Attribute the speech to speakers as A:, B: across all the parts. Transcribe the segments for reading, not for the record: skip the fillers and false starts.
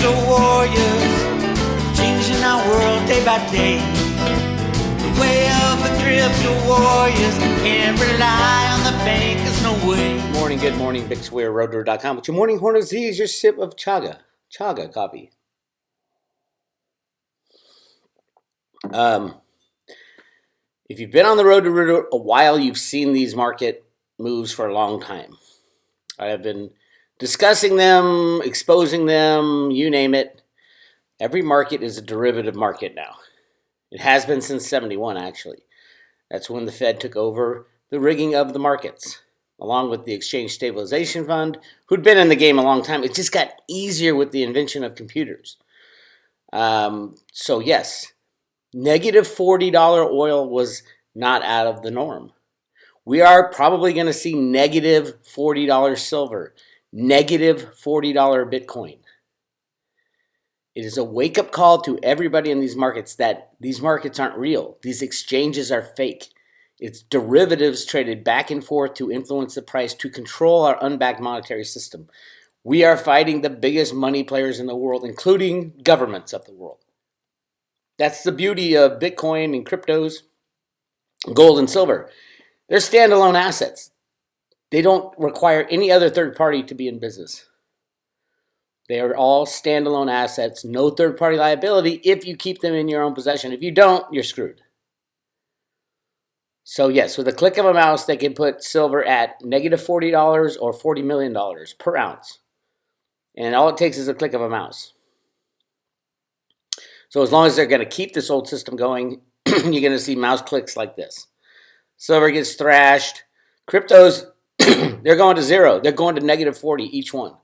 A: crypto warriors, changing our world day by day. The way of the crypto warriors, can't rely on the bankers, no way.
B: Good morning, Bix Weir, roadrunner.com. With your morning hornets, here's your sip of chaga coffee. If you've been on the road to a while, you've seen these market moves for a long time. I have been discussing them, exposing them, you name it. Every market is a derivative market now. It has been since 71, actually. That's when the Fed took over the rigging of the markets, along with the Exchange Stabilization Fund, who'd been in the game a long time. It just got easier with the invention of computers. So yes, negative $40 oil was not out of the norm. We are probably going to see negative $40 silver, negative $40 Bitcoin. It is a wake-up call to everybody in these markets that these markets aren't real. These exchanges are fake. It's derivatives traded back and forth to influence the price to control our unbacked monetary system. We are fighting the biggest money players in the world, including governments of the world. That's the beauty of Bitcoin and cryptos, gold and silver. They're standalone assets. They don't require any other third party to be in business. They are all standalone assets, no third party liability if you keep them in your own possession. If you don't, you're screwed. So yes, with a click of a mouse, they can put silver at negative $40 or $40 million per ounce. And all it takes is a click of a mouse. So as long as they're going to keep this old system going, you're going to see mouse clicks like this. Silver gets thrashed. Cryptos, they're going to zero. They're going to negative 40 each one.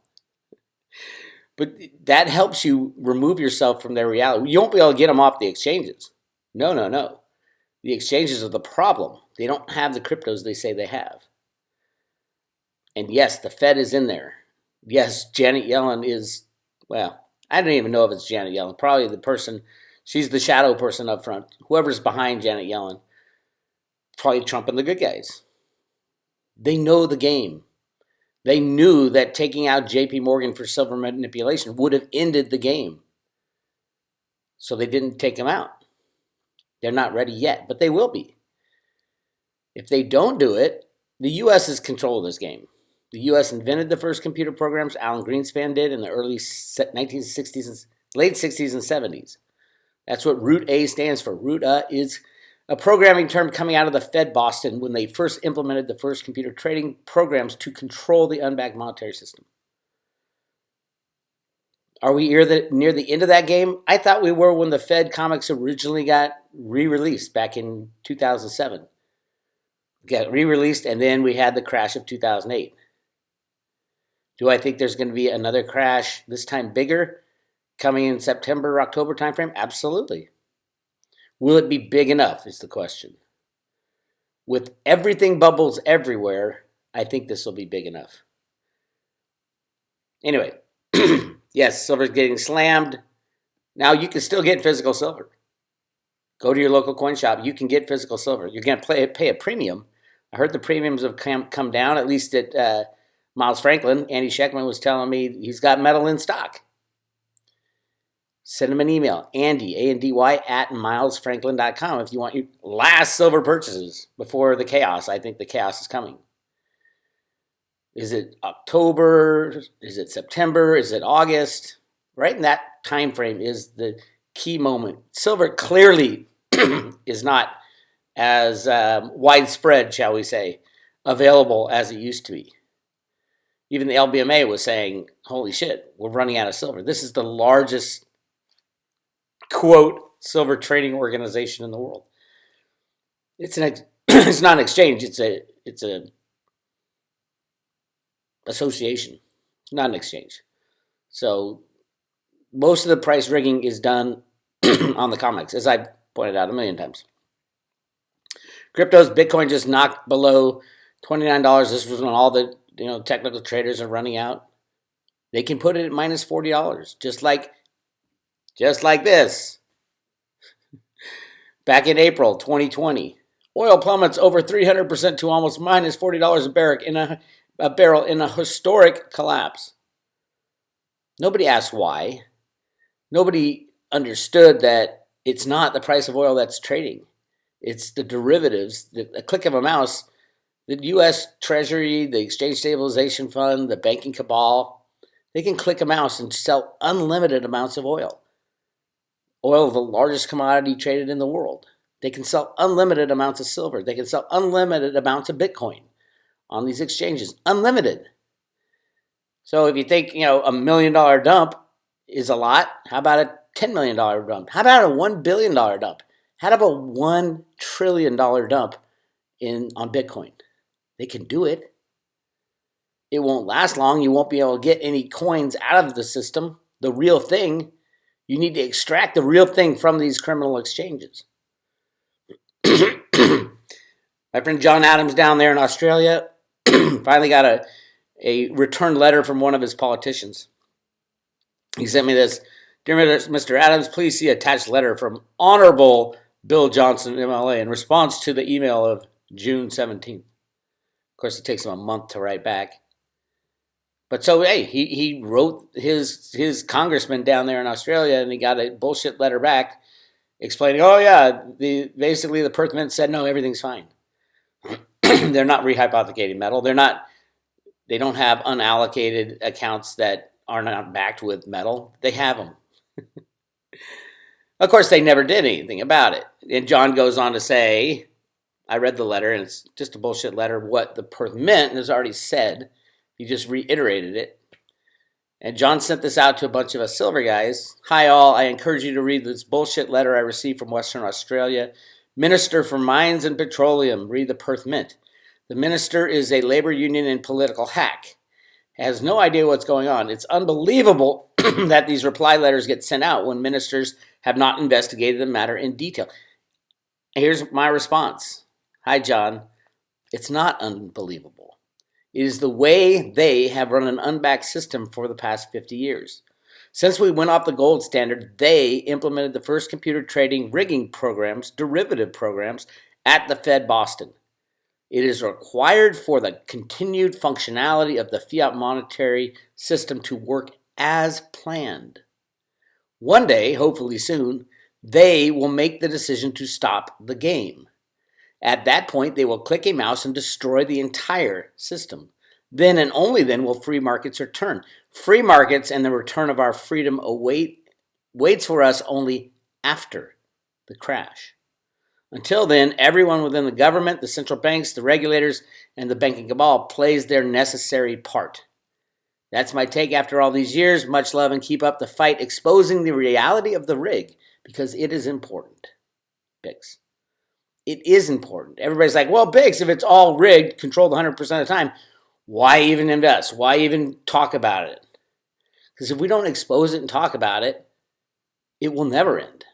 B: But that helps you remove yourself from their reality. You won't be able to get them off the exchanges. No. The exchanges are the problem. They don't have the cryptos they say they have. And yes, the Fed is in there. Yes, Janet Yellen is, well, I don't even know if it's Janet Yellen. Probably the person, she's the shadow person up front. Whoever's behind Janet Yellen, probably Trump and the good guys. They know the game. They knew that taking out JP Morgan for silver manipulation would have ended the game. So they didn't take him out. They're not ready yet, but they will be. If they don't do it, the U.S. is control of this game. The U.S. invented the first computer programs. Alan Greenspan did in the early 1960s, late 60s and 70s. That's what Root A stands for. Root A is a programming term coming out of the Fed Boston when they first implemented the first computer trading programs to control the unbacked monetary system. Are we near the end of that game? I thought we were when the Fed comics originally got re-released back in 2007. Got re-released, and then we had the crash of 2008. Do I think there's going to be another crash, this time bigger, coming in September, October timeframe? Absolutely. Will it be big enough is the question. With everything bubbles everywhere, I think this will be big enough. Anyway, yes, silver's getting slammed. Now you can still get physical silver. Go to your local coin shop. You can get physical silver. You're going to pay a premium. I heard the premiums have come down, at least at Miles Franklin. Andy Scheckman was telling me he's got metal in stock. Send him an email, Andy, A-N-D-Y, at milesfranklin.com if you want your last silver purchases before the chaos. I think the chaos is coming. Is it October? Is it September? Is it August? Right in that time frame is the key moment. Silver clearly is not as widespread, shall we say, available as it used to be. Even the LBMA was saying, holy shit, we're running out of silver. This is the largest, quote, silver trading organization in the world. It's it's not an exchange, it's a association, not an exchange. So most of the price rigging is done on the COMEX, as I pointed out a million times. Cryptos, Bitcoin just knocked below $29. This was when all the technical traders are running out. They can put it at minus $40, just like this. Back in April 2020, oil plummets over 300% to almost minus $40 a barrel in a historic collapse. Nobody asked why. Nobody understood that it's not the price of oil that's trading. It's the derivatives. A click of a mouse, the U.S. Treasury, the Exchange Stabilization Fund, the banking cabal, they can click a mouse and sell unlimited amounts of oil. Oil, the largest commodity traded in the world. They can sell unlimited amounts of silver. They can sell unlimited amounts of Bitcoin on these exchanges. Unlimited. So if you think, $1 million dump is a lot, how about a $10 million dump? How about a $1 billion dump? How about a $1 trillion dump on Bitcoin? They can do it. It won't last long. You won't be able to get any coins out of the system, the real thing. You need to extract the real thing from these criminal exchanges. My friend John Adams down there in Australia finally got a return letter from one of his politicians. He sent me this. Dear Mr. Adams, please see attached letter from Honorable Bill Johnson, MLA, in response to the email of June 17th. Of course, it takes him a month to write back. But so, hey, he wrote his congressman down there in Australia, and he got a bullshit letter back explaining, oh, yeah, basically the Perth Mint said, no, everything's fine. They're not rehypothecating metal. They don't have unallocated accounts that are not backed with metal. They have them. Of course, they never did anything about it. And John goes on to say, I read the letter, and it's just a bullshit letter. What the Perth Mint has already said, he just reiterated it. And John sent this out to a bunch of us silver guys. Hi, all. I encourage you to read this bullshit letter I received from Western Australia. Minister for Mines and Petroleum. Read the Perth Mint. The minister is a labor union and political hack. Has no idea what's going on. It's unbelievable that these reply letters get sent out when ministers have not investigated the matter in detail. Here's my response. Hi, John. It's not unbelievable. It is the way they have run an unbacked system for the past 50 years. Since we went off the gold standard, they implemented the first computer trading rigging programs, derivative programs, at the Fed Boston. It is required for the continued functionality of the fiat monetary system to work as planned. One day, hopefully soon, they will make the decision to stop the game. At that point, they will click a mouse and destroy the entire system. Then and only then will free markets return. Free markets and the return of our freedom waits for us only after the crash. Until then, everyone within the government, the central banks, the regulators, and the banking cabal plays their necessary part. That's my take after all these years. Much love and keep up the fight, exposing the reality of the rig, because it is important. Bix. It is important. Everybody's like, well, Bix, if it's all rigged, controlled 100% of the time, why even invest? Why even talk about it? Because if we don't expose it and talk about it, it will never end.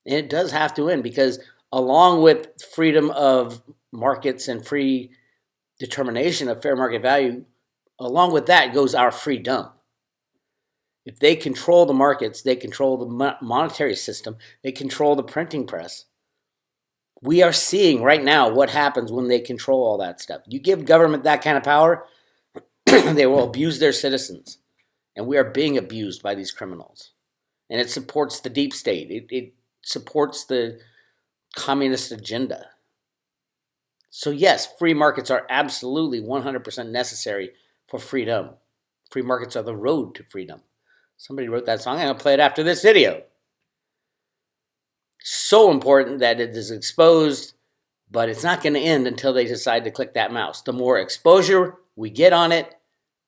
B: And it does have to end, because along with freedom of markets and free determination of fair market value, along with that goes our freedom. If they control the markets, they control the monetary system, they control the printing press. We are seeing right now what happens when they control all that stuff. You give government that kind of power, they will abuse their citizens. And we are being abused by these criminals. And it supports the deep state. It supports the communist agenda. So yes, free markets are absolutely 100% necessary for freedom. Free markets are the road to freedom. Somebody wrote that song. I'm going to play it after this video. So important that it is exposed, but it's not going to end until they decide to click that mouse. The more exposure we get on it,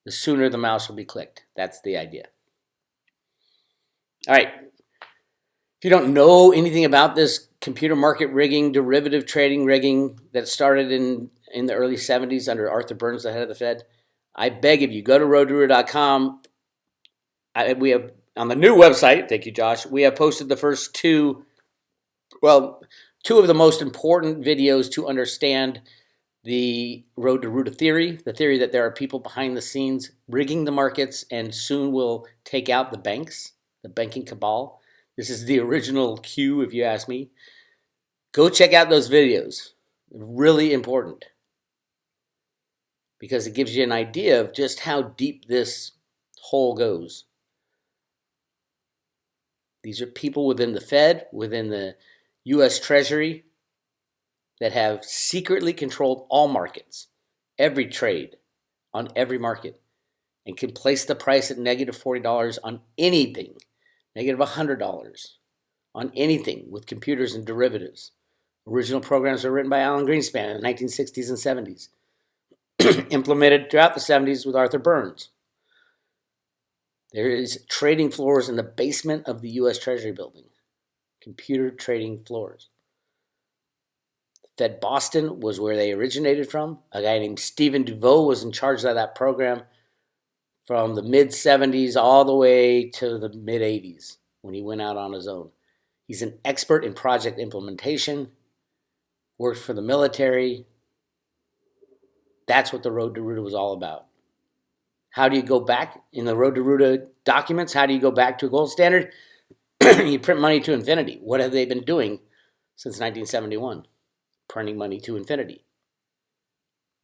B: the sooner the mouse will be clicked. That's the idea. All right. If you don't know anything about this computer market rigging, derivative trading rigging that started in the early 70s under Arthur Burns, the head of the Fed, I beg of you, go to roadrooter.com. We have, on the new website, thank you, Josh, we have posted the first two of the most important videos to understand the road to Rooter theory, the theory that there are people behind the scenes rigging the markets and soon will take out the banks, the banking cabal. This is the original cue, if you ask me. Go check out those videos. Really important. Because it gives you an idea of just how deep this hole goes. These are people within the Fed, within the U.S. Treasury, that have secretly controlled all markets, every trade on every market, and can place the price at negative $40 on anything, negative $100 on anything with computers and derivatives. Original programs were written by Alan Greenspan in the 1960s and 70s, implemented throughout the 70s with Arthur Burns. There is trading floors in the basement of the U.S. Treasury building, computer trading floors. Fed Boston was where they originated from. A guy named Stephen DeVoe was in charge of that program from the mid-70s all the way to the mid-80s when he went out on his own. He's an expert in project implementation, worked for the military. That's what the Road to Ruta was all about. How do you go back in the Road to Ruta documents? How do you go back to a gold standard? You print money to infinity. What have they been doing since 1971? Printing money to infinity.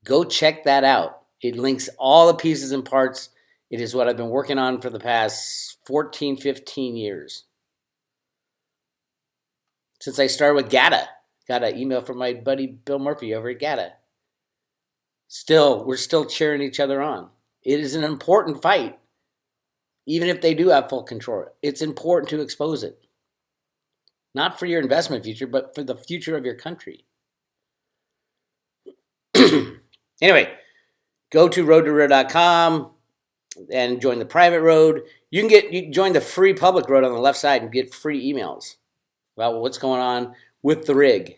B: Go check that out. It links all the pieces and parts. It is what I've been working on for the past 14, 15 years. Since I started with GATA. Got an email from my buddy Bill Murphy over at GATA. We're still cheering each other on. It is an important fight. Even if they do have full control, it's important to expose it. Not for your investment future, but for the future of your country. Anyway, go to roadtoruta.com and join the private road. You can join the free public road on the left side and get free emails about what's going on with the rig.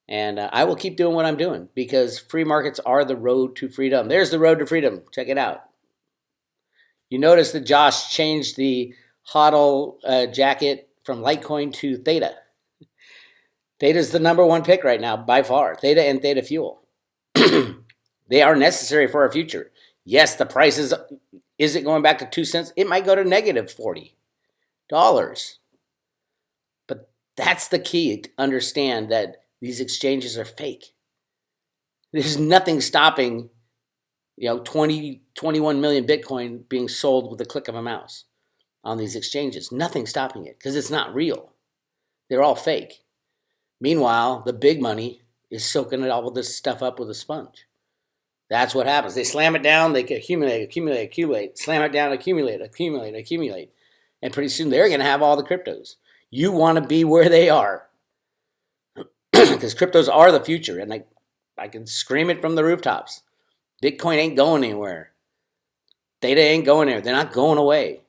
B: And I will keep doing what I'm doing because free markets are the road to freedom. There's the road to freedom. Check it out. You notice that Josh changed the HODL jacket from Litecoin to Theta. Theta's the number one pick right now by far. Theta and Theta Fuel. They are necessary for our future. Yes, the price is it going back to 2 cents? It might go to negative $40. But that's the key to understand that these exchanges are fake. There's nothing stopping 21 million Bitcoin being sold with the click of a mouse on these exchanges. Nothing stopping it because it's not real. They're all fake. Meanwhile, the big money is soaking all of this stuff up with a sponge. That's what happens. They slam it down, they accumulate, slam it down, accumulate. And pretty soon they're going to have all the cryptos. You want to be where they are because cryptos are the future. And I can scream it from the rooftops. Bitcoin ain't going anywhere. Theta ain't going anywhere. They're not going away.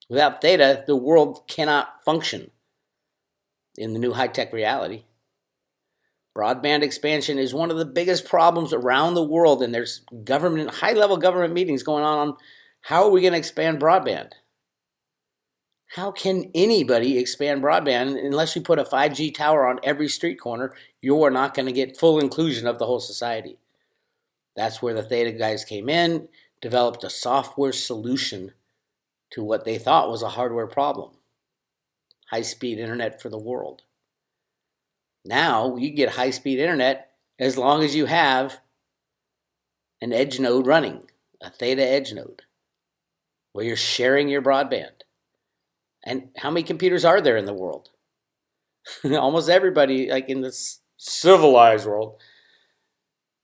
B: Without Theta, the world cannot function in the new high-tech reality. Broadband expansion is one of the biggest problems around the world, and there's high-level government meetings going on how are we going to expand broadband? How can anybody expand broadband unless you put a 5G tower on every street corner? You are not going to get full inclusion of the whole society. That's where the Theta guys came in, developed a software solution to what they thought was a hardware problem. High-speed internet for the world. Now, you get high-speed internet as long as you have an edge node running, a Theta edge node, where you're sharing your broadband. And how many computers are there in the world? Almost everybody, like in this civilized world,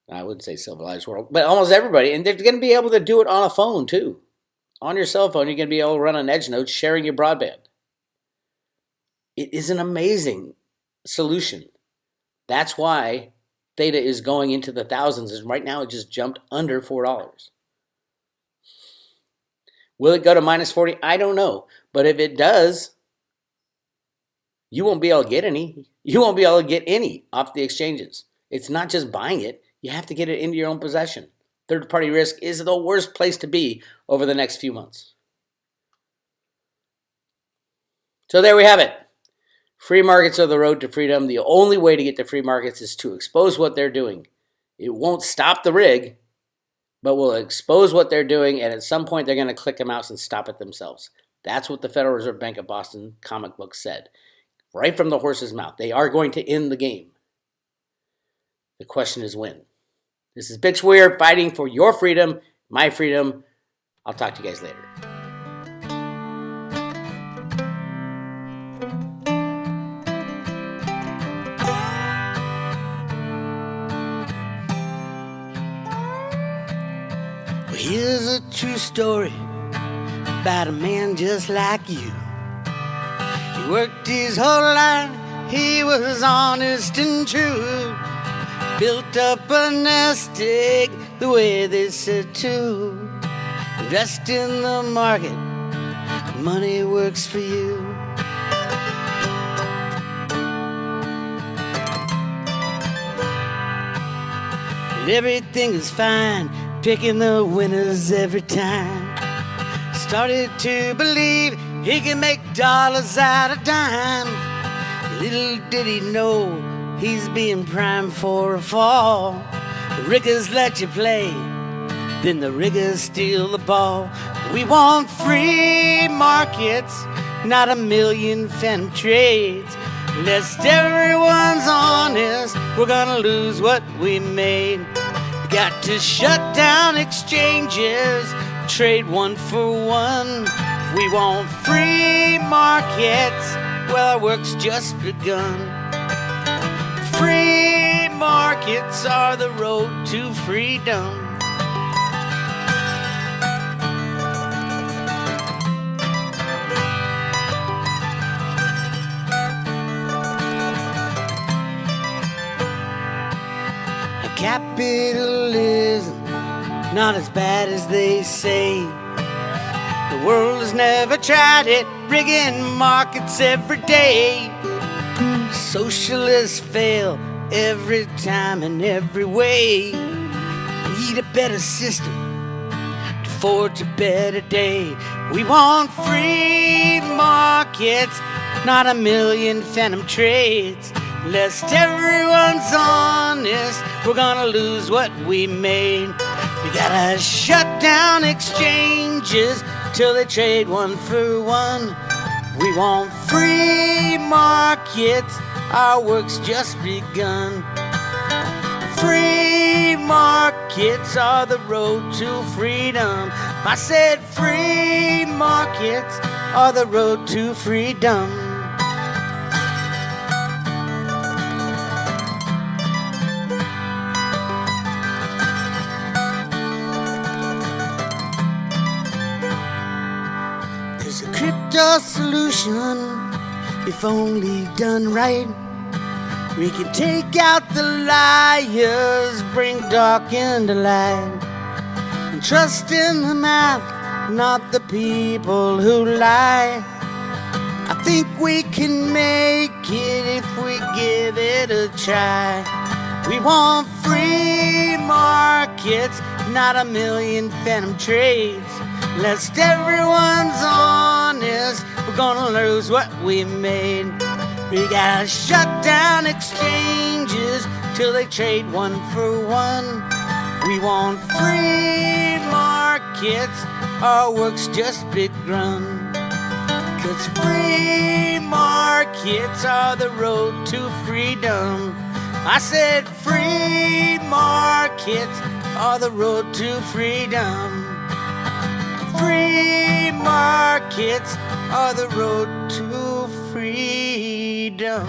B: I wouldn't say civilized world, but almost everybody, and they're going to be able to do it on a phone too. On your cell phone, you're going to be able to run an edge node sharing your broadband. It is an amazing solution. That's why Theta is going into the thousands, and right now it just jumped under $4. Will it go to minus 40? I don't know. But if it does, you won't be able to get any. You won't be able to get any off the exchanges. It's not just buying it. You have to get it into your own possession. Third-party risk is the worst place to be over the next few months. So there we have it. Free markets are the road to freedom. The only way to get to free markets is to expose what they're doing. It won't stop the rig, but will expose what they're doing, and at some point they're going to click a mouse and stop it themselves. That's what the Federal Reserve Bank of Boston comic book said. Right from the horse's mouth. They are going to end the game. The question is when. This is Bix Weir fighting for your freedom, my freedom. I'll talk to you guys later.
A: true story about a man just like you. He worked his whole life, he was honest and true. Built up a nest egg the way they said to. Invest in the market, money works for you. And everything is fine, picking the winners every time. Started to believe he can make dollars out of dime. Little did he know he's being primed for a fall. The riggers let you play, then the riggers steal the ball. We want free markets, not a million phantom trades. Lest everyone's honest, we're gonna lose what we made. We got to shut down exchanges, trade one for one. We want free markets, well, our work's just begun. Free markets are the road to freedom. Capitalism, not as bad as they say. The world has never tried it, rigging markets every day. Socialists fail every time in every way. Need a better system to forge a better day. We want free markets, not a million phantom trades. Lest everyone's honest, we're gonna lose what we made. We gotta shut down exchanges till they trade one for one. We want free markets, our work's just begun. Free markets are the road to freedom. I said free markets are the road to freedom. Crypto solution, if only done right. We can take out the liars, bring dark into light, and trust in the math, not the people who lie. I think we can make it if we give it a try. We want free markets, not a million phantom trades. Lest everyone's honest, we're gonna lose what we made. We gotta shut down exchanges till they trade one for one. We want free markets, our work's just begun. 'Cause free markets are the road to freedom. I said free markets are the road to freedom. Free markets are the road to freedom.